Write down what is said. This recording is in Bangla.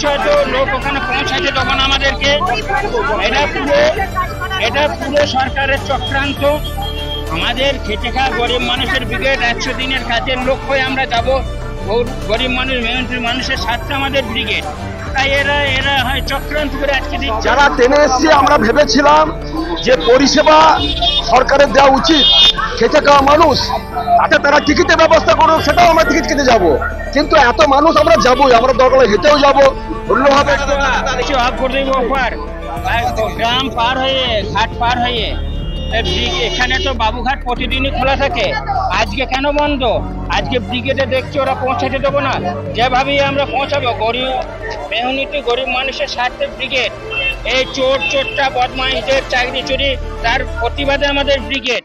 দেখছো হয়তো লোক ওখানে পৌঁছাতে তখন আমাদেরকে এটা পুরো সরকারের চক্রান্ত। আমাদের খেটে খাওয়া গরিব মানুষের ব্রিগেড 100 দিনের কাজের লক্ষ্যে আমরা যাব, গরিব মানুষ মেহনতি মানুষের স্বার্থে আমাদের ব্রিগেড। তাই এরা হয় চক্রান্ত করে আজকে দিচ্ছে। যারা ট্রেনে এসেছি আমরা ভেবেছিলাম যে পরিষেবা সরকারের দেওয়া উচিত, খেটে খাওয়া মানুষ তাতে তারা টিকিটের ব্যবস্থা করুক, সেটাও আমরা টিকিট কেটে যাব। কিন্তু এত মানুষ আমরা যাবোই, আমরা দরকার হেঁটেও যাবো অন্যভাবে। গ্রাম পার হয়ে ঘাট পার হয়ে এখানে তো বাবুঘাট প্রতিদিনই খোলা থাকে, আজকে কেন বন্ধ? আজকে ব্রিগেডে দেখছি ওরা পৌঁছাতে দেবো না, যেভাবেই আমরা পৌঁছাবো। মেহনতি গরিব মানুষের স্বার্থে ব্রিগেড। এই চোরটা বদমাইশদের চাকরি চুরি, তার প্রতিবাদে আমাদের ব্রিগেড।